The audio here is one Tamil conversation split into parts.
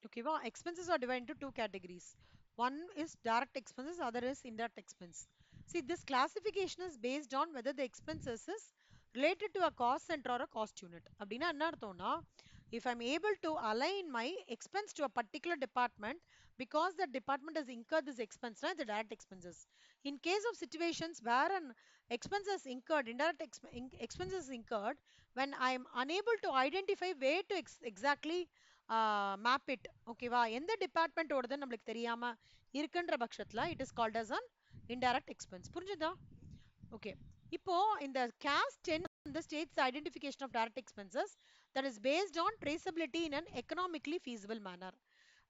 Okay, well, expenses are divided into two categories. One is direct expenses, other is indirect expense. See, this classification is based on whether the expenses is related to a cost center or a cost unit. அப்படின்னா என்ன அர்த்தம்னா, if I'm able to align my expense to a particular department because the department has incurred this expense, na, the direct expenses. In case of situations where an expenses incurred, indirect expenses incurred, when I'm unable to identify where to exactly map it ஓகேவா எந்த டிபார்ட்மெண்ட் ஓடுதுன்னு நம்மளுக்கு தெரியாம இருக்குன்ற பட்சத்துல it is called as an indirect expense புரிஞ்சுதா ஓகே இப்போ இந்த CAS 10 the state's identification of direct expenses that is based on traceability in an economically feasible manner.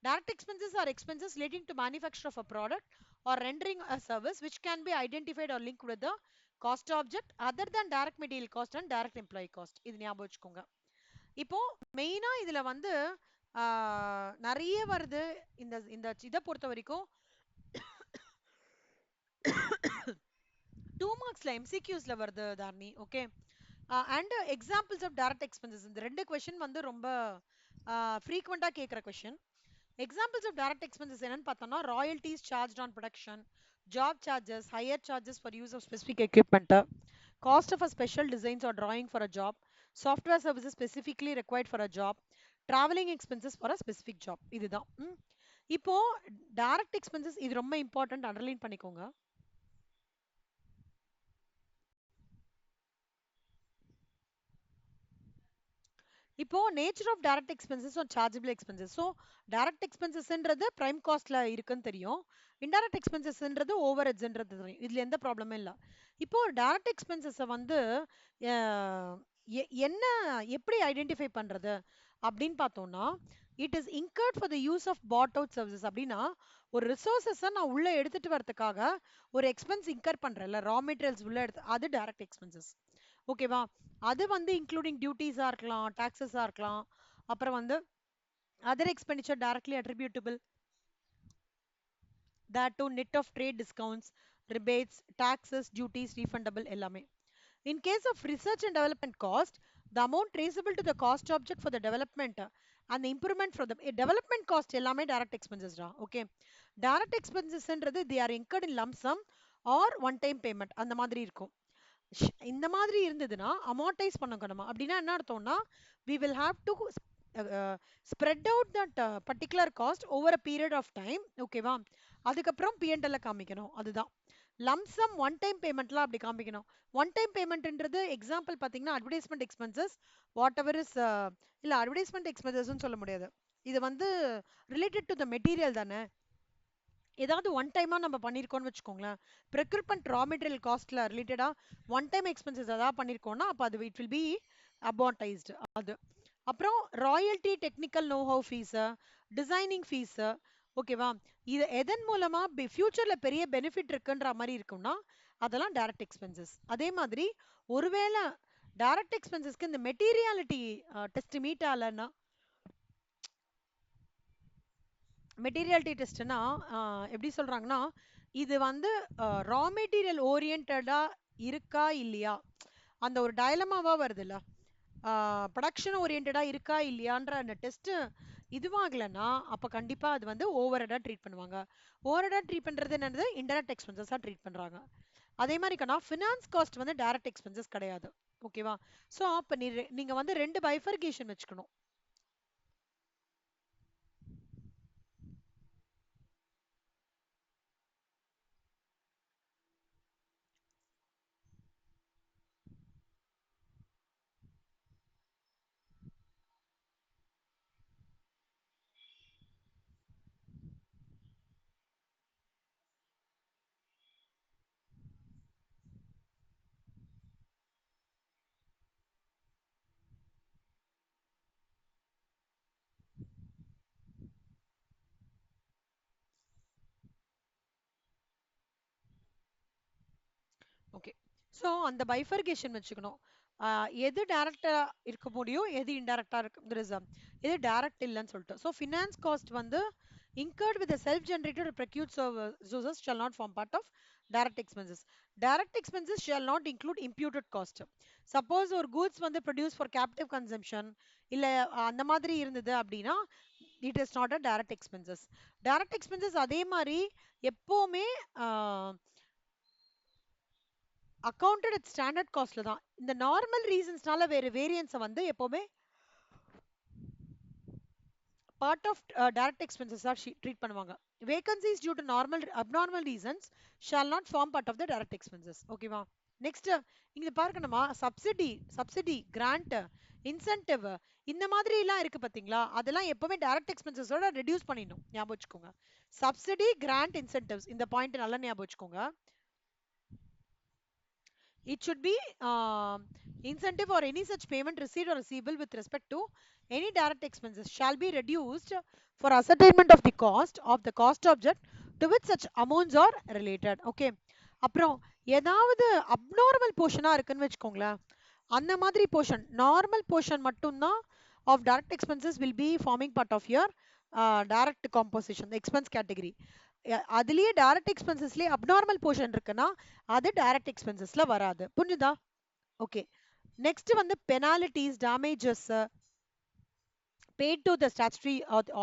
Direct expenses are expenses relating to manufacture of a product or rendering a service which can be identified or linked with the cost object other than direct material cost and direct employee cost. இது ஞாபகம் வச்சுக்கோங்க. இப்போ மெயினா இதுல வந்து நிறைய வருது இந்த இந்த இதை பொறுத்த வரைக்கும் 2 மார்க்ஸ்ல எம்சிக்யூஸ்ல வருது Dharani okay and examples of direct expenses இந்த ரெண்டு கொஸ்டின் வந்து ரொம்ப ஃப்ரீக்வெண்டா கேட்குற question examples of direct expenses என்னன்னு பார்த்தோம்னா royalties charge on production job charges hire charges for use of specific equipment cost of a special designs or drawing for a job, software services specifically required for a job, traveling expenses for a specific job. இதுதான் இப்போ டைரக்ட் எக்ஸ்பென்சஸ் இது ரொம்ப இம்பார்ட்டன்ட் அண்டர்லைன் பண்ணிக்கோங்க இப்போ nature of direct expenses are chargeable expenses so direct எக்ஸ்பென்சஸ்ன்றது பிரைம் காஸ்ட்ல இருக்குன்னு தெரியும் இன்டைரக்ட் எக்ஸ்பென்சஸ்ன்றது ஓவர் ஹெட்ஸ்ன்றது தெரியும் இதுல எந்த ப்ராப்ளமே இல்லை இப்போ டைரக்ட் எக்ஸ்பென்சஸை வந்து என்ன எப்படி ஐடென்டிஃபை பண்றது அப்படின்னு பார்த்தோம்னா it is incurred for the use of bought out services அப்படின்னா ஒரு ரிசோர்ஸஸை நான் உள்ள எடுத்துட்டு வரதுக்காக ஒரு எக்ஸ்பென்ஸ் இன்கர் பண்றேன்ல ரா மெட்டீரியல்ஸ் உள்ள எடுத்து அது டைரக்ட் எக்ஸ்பென்சஸ் ஓகேவா அது வந்து இன்க்ளூடிங் டியூட்டிஸா இருக்கலாம் டாக்ஸஸா இருக்கலாம் அப்புறம் வந்து other expenditure directly attributable that to net of trade discounts rebates taxes duties refundable எல்லாமே in case of research and development cost the amount traceable to the cost object for the development and the improvement for the development cost எல்லாமே direct expenses டா okay direct expenses ன்றது they are incurred in lump sum or one time payment அந்த மாதிரி இருக்கும் இந்த மாதிரி இருந்ததுன்னா அமார்டைஸ் பண்ணணும் அப்படின்னா என்ன அர்த்தம்னா we will have to spread out that particular cost over a period of time ஓகேவா அதுக்கப்புறம் P&L காமிக்கணும் அதுதான் லம்சம் ஒன் டைம் பேமெண்ட்லாம் அப்படி காமிக்கணும் ஒன் டைம் பேமெண்ட்ன்றது எக்ஸாம்பிள் பார்த்தீங்கன்னா advertisement expenses what ever is இல்லை அட்வர்டைஸ்மெண்ட் எக்ஸ்பென்சஸ்ன்னு சொல்ல முடியாது இது வந்து ரிலேட்டட் டு த மெட்டீரியல் தானே ஏதாவது ஒன் டைமா நம்ம பண்ணியிருக்கோம்னு வச்சுக்கோங்களேன் ப்ரெக்யூர்மெண்ட் ரா மெட்டீரியல் காஸ்ட்ல ரிலேட்டடா ஒன் டைம் எக்ஸ்பென்சஸ் ஏதாவது பண்ணியிருக்கோம்னா அப்போ அது இட் வில் பி அபார்டைஸ்டு அது அப்புறம் royalty technical know-how fees designing fees ஓகேவா இது எதன் மூலமா ஃபியூச்சர்ல பெரிய பெனிஃபிட் இருக்குன்ற மாதிரி இருக்கும்னா அதெல்லாம் டைரக்ட் எக்ஸ்பென்சஸ் அதே மாதிரி ஒருவேளை டைரக்ட் எக்ஸ்பென்சஸ்க்கு இந்த மெட்டீரியாலிட்டி டெஸ்ட் மீட் ஆகலைன்னா மெட்டீரியாலிட்டி டெஸ்ட்னா எப்படி சொல்றாங்கன்னா இது வந்து ரா மெட்டீரியல் ஓரியன்டா இருக்கா இல்லையா அந்த ஒரு டயலமாவா வருதுல்ல ப்ரொடக்ஷன் ஓரியன்டா இருக்கா இல்லையான்ற அந்த டெஸ்ட் இதுவாகலைன்னா அப்ப கண்டிப்பா அது வந்து ஓவரடா ட்ரீட் பண்ணுவாங்க ஓவரடா ட்ரீட் பண்றது என்னது இன்டைரக்ட் எக்ஸ்பென்சஸா ட்ரீட் பண்றாங்க அதே மாதிரி ஃபினான்ஸ் காஸ்ட் வந்து டைரக்ட் எக்ஸ்பென்சஸ் கிடையாது ஓகேவா ஸோ அப்ப நீங்க வந்து ரெண்டு பைஃபர்கேஷன் வச்சுக்கணும் ஓகே ஸோ அந்த பைஃபர்கேஷன் வச்சுக்கணும் எது டைரக்டா இருக்க முடியும் எது இன்டைரக்டா இருக்கு எது டைரக்ட் இல்லைன்னு சொல்லிட்டு ஸோ ஃபினான்ஸ் காஸ்ட் வந்து incurred with a self-generated or procured resources shall not form part of direct expenses. Direct expenses shall not include imputed cost. Suppose ஒரு goods வந்து produce for captive consumption இல்ல அந்த மாதிரி இருந்தது அப்படின்னா it is not a direct expenses. Direct expenses அதே மாதிரி எப்பவுமே அக்கௌண்டட் அட் ஸ்டாண்டர்ட் காஸ்ட்ல தான். இந்த நார்மல் ரீசன்ஸ்னால வேற வேரியன்ஸை வந்து எப்பவுமே part of direct expenses are treat பண்ணுவாங்க. Vacancies due to normal abnormal reasons shall not form part of the direct expenses. ஓகேவா? நெக்ஸ்ட் இங்க பார்க்கணுமா, சப்சிடி கிராண்ட் இன்சென்டிவ் இந்த மாதிரி எல்லாம் இருக்கு பாத்தீங்களா, அதெல்லாம் எப்பவுமே டைரக்ட் எக்ஸ்பென்சஸோட ரெடியூஸ் பண்ணிடணும். ஞாபகம் வச்சுக்கோங்க. சப்சிடி கிராண்ட் இன்சென்டிவ்ஸ் இந்த பாயிண்ட் நல்லா ஞாபகம் வச்சுக்கோங்க. It should be incentive or any such payment received or receivable with respect to any direct expenses shall be reduced for ascertainment of the cost object to which such amounts are related. Okay. அப்புறம் ஏதாவது அப்நார்மல் போர்ஷனா இருக்குன்னு வச்சுக்கோங்களேன், அந்த மாதிரி போர்ஷன் நார்மல் போர்ஷன் மட்டும்தான் of direct expenses will be forming part of your direct composition expense category. அதுலயே டைரக்ட் எக்ஸ்பென்சஸ்லயே அப்நார்மல் போர்ஷன் இருக்குன்னா அது டைரக்ட் எக்ஸ்பென்சஸ்ல வராது. புரிஞ்சுதா? ஓகே. நெக்ஸ்ட் வந்து penalties damages paid to the statutory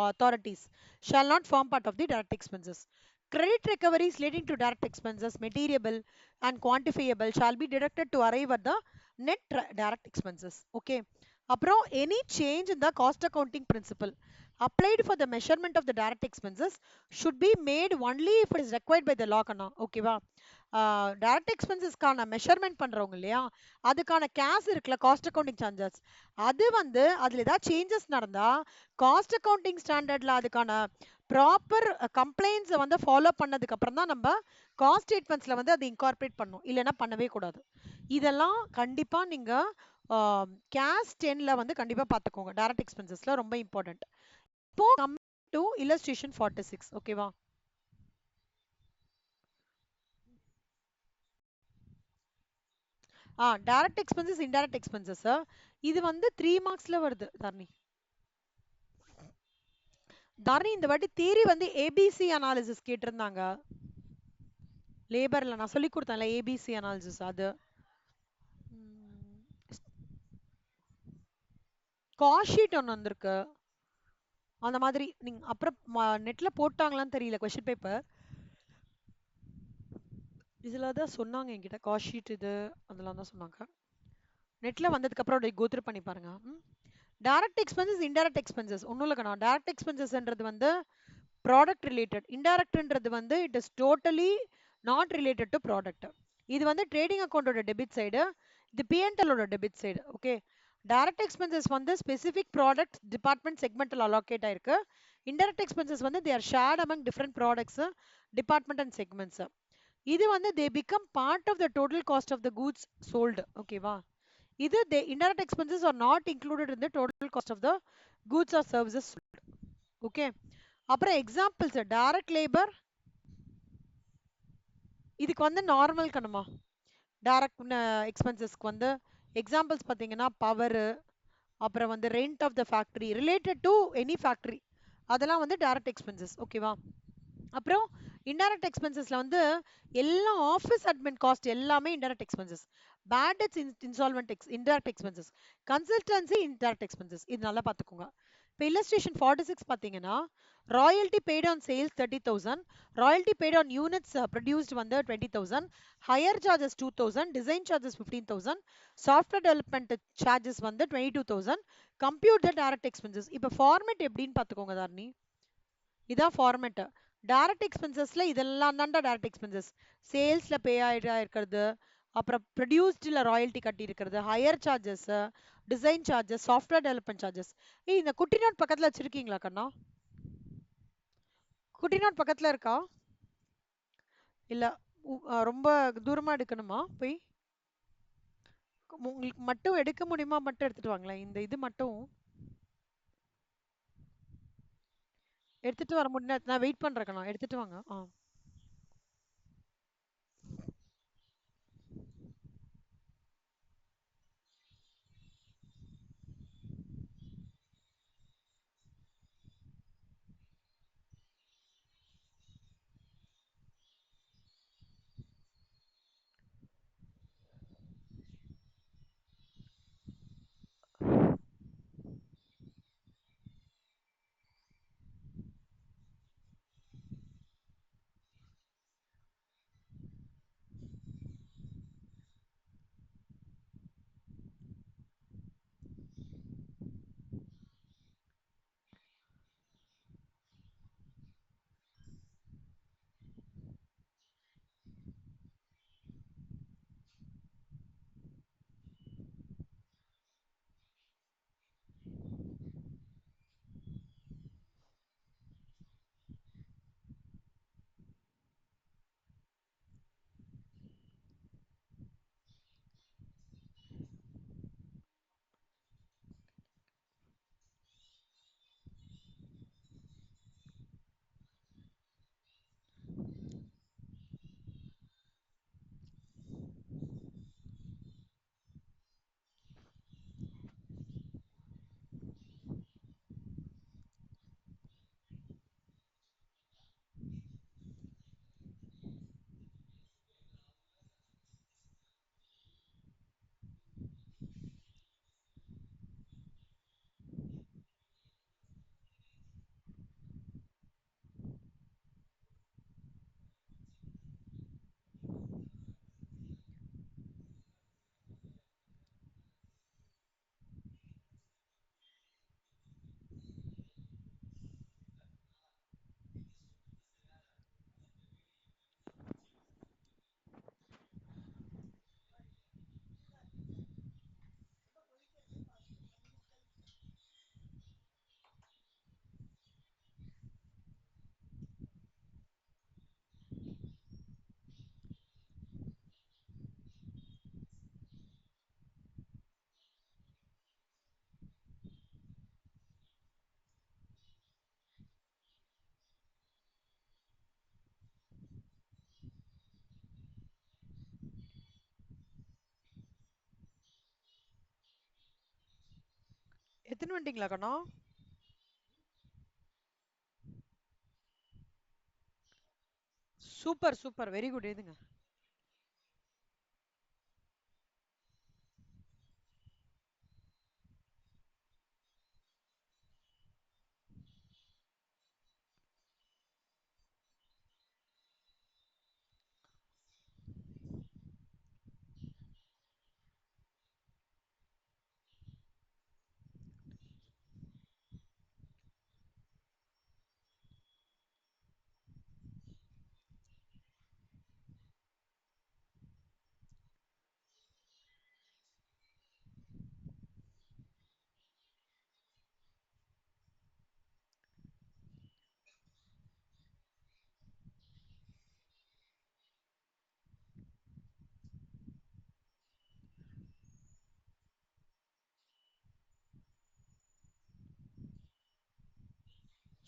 authorities shall not form part of the direct expenses. Credit recoveries relating to direct expenses, material and quantifiable, shall be deducted to arrive at the net direct expenses. Okay. அப்புறம் any change in the cost accounting principle applied for the measurement of the direct expenses should be made only if it is required by the law. கண்ணா ஓகேவா? டைரக்ட் எக்ஸ்பென்சஸ்க்கான மெஷர்மெண்ட் பண்றவங்க இல்லையா, அதுக்கான கேஸ் இருக்குல்ல, காஸ்ட் அக்கவுண்டிங் சார்ஜஸ், அது வந்து அதுல ஏதாவது சேஞ்சஸ் நடந்தா காஸ்ட் அக்கவுண்டிங் ஸ்டாண்டர்ட்ல அதுக்கான ப்ராப்பர் கம்ப்ளைண்ட்ஸை வந்து ஃபாலோ பண்ணதுக்கு அப்புறம் தான் நம்ம காஸ்ட் ஸ்டேட்மெண்ட்ஸ்ல வந்து அதை இன்கார்பரேட் பண்ணும், இல்லைன்னா பண்ணவே கூடாது. இதெல்லாம் கண்டிப்பா நீங்க கேஸ் 10ல வந்து கண்டிப்பா பார்த்துக்கோங்க. டைரக்ட் எக்ஸ்பென்சஸ்ல ரொம்ப இம்பார்ட்டன்ட். இப்போ கம் டு இல்லஸ்ட்ரேஷன் 46. ஓகேவா? டைரக்ட் எக்ஸ்பென்சஸ் இன்டைரக்ட் எக்ஸ்பென்சஸ் இது வந்து 3 மார்க்ஸ்ல வருது. தரணி இந்த வாட்டி தியரி வந்து ஏபிசி அனாலிசிஸ் கேட்டிருந்தாங்க. லேபர்ல நான் சொல்லி கொடுத்தேன்ல ஏபிசி அனாலிசிஸ், அது காஸ்ட் ஷீட் ஒன்று வந்திருக்கு. அந்த மாதிரி நீங்க அப்புறம் நெட்ல போட்டாங்களான்னு தெரியல கொஸ்டின் பேப்பர். இதுல தான் சொன்னாங்க என்கிட்ட காஸ்ட் ஷீட் இது அதெல்லாம் தான் சொன்னாங்க. நெட்ல வந்ததுக்கு அப்புறம் கோத்ரூ பண்ணி பாருங்க. டைரக்ட் எக்ஸ்பென்சஸ் இன்டைரக்ட் எக்ஸ்பென்சஸ் ஒன்றும் இல்லைக்கண்ணா. டைரக்ட் எக்ஸ்பென்சஸ்ன்றது வந்து ப்ராடக்ட் ரிலேட்டட், இன்டைரக்ட்ன்றது வந்து it is totally not related to product. இது வந்து ட்ரேடிங் அக்கௌண்டோட டெபிட் சைடு, இது பிஎன்எல்லோட debit side. Okay. Direct expenses வந்து ஸ்பெசிஃபிக் ப்ராடக்ட் டிபார்ட்மெண்ட் செக்மெண்ட்ல அலோகேட் ஆயிருக்கு. இன்டைரக்ட் எக்ஸ்பென்சஸ் வந்து they are shared among different products department and segments. இது வந்து they become part of the total cost of the goods sold. ஓகேவா? இது the indirect expenses are not included in the total cost of the goods or services sold. Okay. அப்புறம் எக்ஸாம்பிள்ஸ் டைரக்ட் லேபர் இதுக்கு வந்து நார்மல் கணுமா. டைரக்ட் எக்ஸ்பென்சஸ்க்கு வந்து எக்ஸாம்பிள்ஸ் பார்த்தீங்கன்னா பவர், அப்புறம் வந்து rent of the factory related to any factory, அதெல்லாம் வந்து டைரக்ட் எக்ஸ்பென்சஸ். ஓகேவா? அப்புறம் இன்டைரக்ட் எக்ஸ்பென்சஸ்ல வந்து எல்லா ஆஃபீஸ் அட்மின் காஸ்ட் எல்லாமே indirect expenses. Bad debts insolvent indirect expenses. Consultancy indirect expenses. இது நல்லா பார்த்துக்கோங்க. இப்போ இல்லஸ்ட்ரேஷன் 46 பார்த்தீங்கன்னா royalty paid on sales 30,000, royalty paid on units produced வந்து 20,000, hire charges 2,000, design charges 15,000, software development charges வந்து 22,000, கம்ப்யூட் த டைரக்ட் எக்ஸ்பென்சஸ். இப்போ ஃபார்மேட் எப்படின்னு பார்த்துக்கோங்க தாரணி. இதான் ஃபார்மேட். டைரக்ட் எக்ஸ்பென்சஸ்ல இதெல்லாம் தான்டா டைரக்ட் எக்ஸ்பென்சஸ். சேல்ஸ்ல பே ஆயிட்டா இருக்கிறது, அப்புறம் ப்ரொடியூஸ்ட்ல ராயல்ட்டி கட்டி இருக்கிறது, higher charges, design charges, software development charges. இந்த குட்டி நோட் பக்கத்துல வச்சிருக்கீங்களா கண்ணா? குட்டி நோட் பக்கத்துல இருக்கா இல்ல ரொம்ப தூரமா எடுக்கணுமா? போய் உங்களுக்கு மட்டும் எடுக்க முடியுமா மட்டும் எடுத்துட்டு வாங்களேன். இந்த இது மட்டும் எடுத்துட்டு வர முடியும். நான் வெயிட் பண்றேன் கண்ணா, எடுத்துட்டு வாங்க. எத்தனை வந்துட்டீங்களா கண்ணா? Super super, very good. எதுங்க?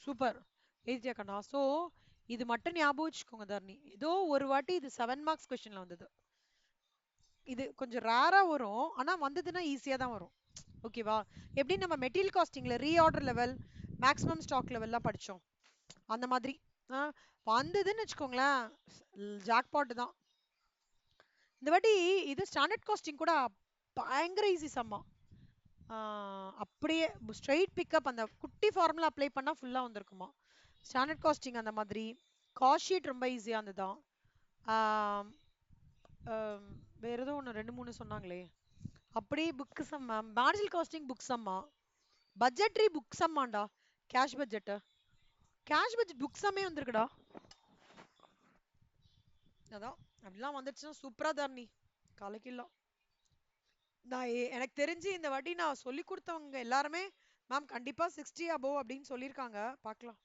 சூப்பர். எழுதிட்டியா கண்ணா? ஸோ இது மட்டும் ஞாபகம் வச்சுக்கோங்க தர்ணி. ஏதோ ஒரு வாட்டி இது 7 மார்க்ஸ் கொஸ்டின்ல வந்தது. இது கொஞ்சம் ரேரா வரும், ஆனா வந்ததுன்னா ஈஸியா தான் வரும். ஓகேவா? எப்படி நம்ம மெட்டீரியல் காஸ்டிங்ல ரீஆர்டர் லெவல், மேக்ஸிமம் ஸ்டாக் லெவல்லாம் படிச்சோம், அந்த மாதிரி. ஆ, வந்ததுன்னு வச்சுக்கோங்களேன், ஜாக்பாட் தான். இந்த வாட்டி இது ஸ்டாண்டர்ட் காஸ்டிங் கூட பயங்கர ஈஸி சம்மா. அப்படியே ஸ்ட்ரைட் பிக்கப், அந்த குட்டி ஃபார்முலா அப்ளை பண்ணா ஃபுல்லா வந்திருக்குமா. ஸ்டாண்டர்ட் காஸ்டிங் அந்த மாதிரி. காஸ்ட் ஷீட் ரொம்ப ஈஸியா இருந்ததுதான். ஆம், ஆம், வேற ஏதோ ஒன்று ரெண்டு மூணு சொன்னாங்களே. அப்படியே புக் சம்மா, மார்ஜினல் காஸ்டிங் புக் சம்மா, பட்ஜெட்ரி புக் சம்மாண்டா, cash budget. Cash budget book சம்மே வந்திருக்குடா. அதான், அப்படிலாம் வந்துச்சுன்னா சூப்பரா தான் நீ கலக்கிடலாம். நான் எனக்கு தெரிஞ்சு இந்த வாட்டி நான் சொல்லி கொடுத்தவங்க எல்லாருமே மேம் கண்டிப்பா 60 அபோவ் அப்படின்னு சொல்லியிருக்காங்க. பார்க்கலாம்.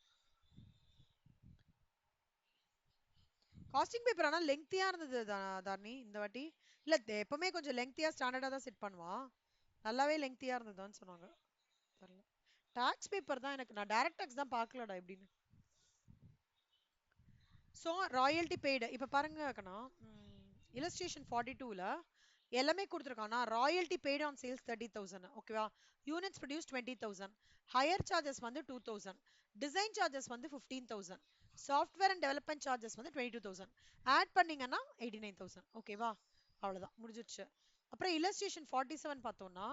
காஸ்டிங் பேப்பர் ஆனா லெங்க்தியா இருந்தது தாரணி இந்த வாட்டி. இல்ல எப்பவுமே கொஞ்சம் லெங்க்தியா ஸ்டாண்டர்டா தான் செட் பண்ணுவான். நல்லாவே லெங்க்தியா இருந்ததுன்னு சொன்னாங்க. தெரியல. டாக்ஸ் பேப்பர் தான் எனக்கு, நான் டைரக்ட் டாக்ஸ் தான் பார்க்கலடா எப்படின்னு. ஸோ ராயல்டி பெய்டு இப்போ பாருங்க கண்ணா, illustration 42ல எல்லாமே கொடுத்துருக்கானா. ராயல்டி பெய்டு ஆன் சேல்ஸ் 30,000, ஓகேவா? யூனிட்ஸ் ப்ரொடியூஸ் 20,000, ஹையர் சார்ஜஸ் வந்து 2,000, டிசைன் சார்ஜஸ் வந்து 15,000, சாஃப்ட்வேர் அண்ட் டெவலப்மெண்ட் சார்ஜஸ் வந்து 22,000. ஆட் பண்ணீங்கன்னா 89,000, ஓகேவா? அவ்வளோதான் முடிஞ்சிருச்சு. அப்புறம் illustration 47 பார்த்தோம்னா,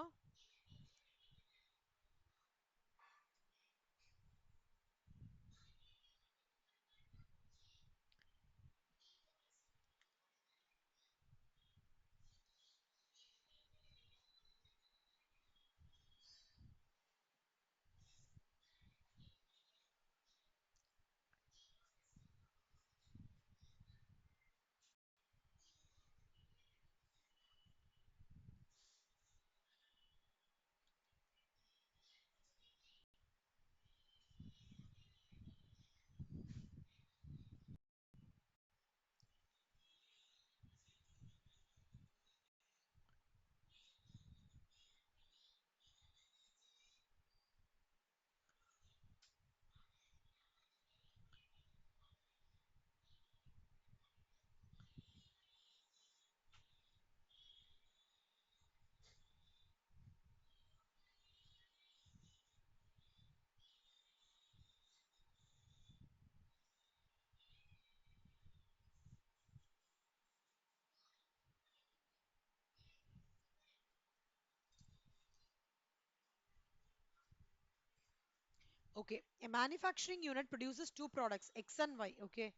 okay, a manufacturing unit produces two products, X and Y. Okay,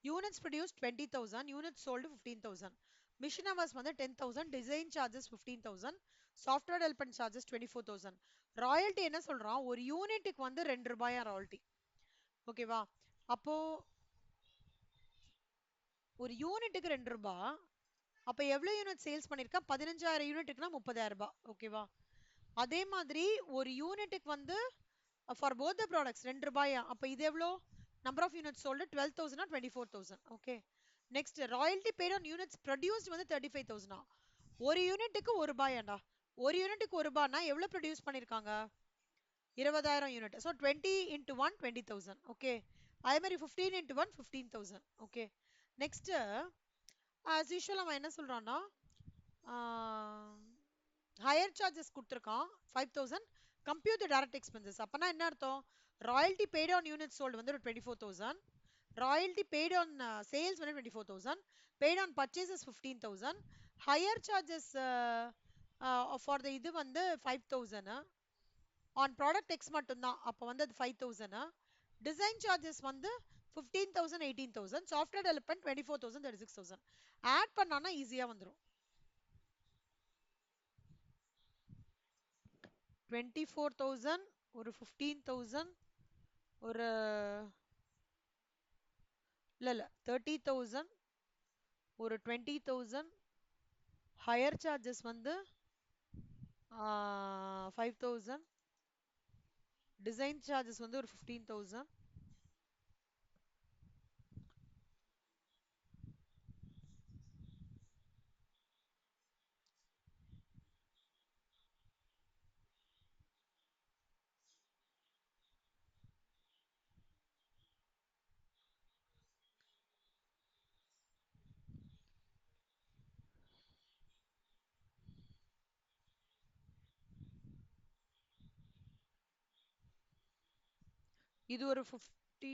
units produced 20,000, units sold 15,000. Mission hours வந்து 10,000, design charges 15,000, software development charges 24,000. Royalty என்ன சொல்றான், ஒரு யூனிட்டுக்கு வந்து 2 ரூபாயா ராயல்ட்டி. ஓகேவா? அப்போ ஒரு யூனிட்டுக்கு 2 ரூபாய். அப்ப எவ்வளவு யூனிட் சேல்ஸ் பண்ணிருக்கா? 15,000 யூனிட்டுக்குனா 30,000 ரூபாய். ஓகேவா? அதே மாதிரி ஒரு யூனிட்டுக்கு வந்து ஃபார் போத் த ப்ராடக்ட்ஸ் 2 ரூபாயா. அப்ப இது எவ்வளோ? Number of units sold 12,000 24,000. Okay. Next royalty paid on units produced வந்து 35,000. ஒரு யூனிட்டுக்கு 1 ரூபாயாண்டா. ஒரு யூனிட்டுக்கு 1 ரூபாய்னா எவ்வளவு ப்ரொடியூஸ் பண்ணிருக்காங்க? 20,000 யூனிட். So 20 into 1 20,000. ஓகே. அதே மாதிரி 15 into 1 15,000. Okay. Next as usual அவன் என்ன சொல்றான்னா, ஹையர் சார்ஜஸ் கொடுத்துருக்கான் 5,000, compute the direct expenses. அப்பனா என்ன அர்த்தம்? Royalty paid on units sold வந்து ஒரு 24,000, ராயல்டி paid on sales வந்து 24,000, paid on purchases 15,000, higher charges for the இது வந்து 5,000, on product X மட்டும்தான் அப்ப வந்து அது 5,000, design charges வந்து 15,000 18,000, software development 24,000 36,000 ஆட் பண்ணானா ஈஸியா வந்துரும். 24,000 ஒரு 15,000 ஒரு இல்ல 30,000 ஒரு 20,000, ஹையர் சார்ஜஸ் வந்து 5,000, டிசைன் சார்ஜஸ் வந்து ஒரு 15,000. இது ஒரு 50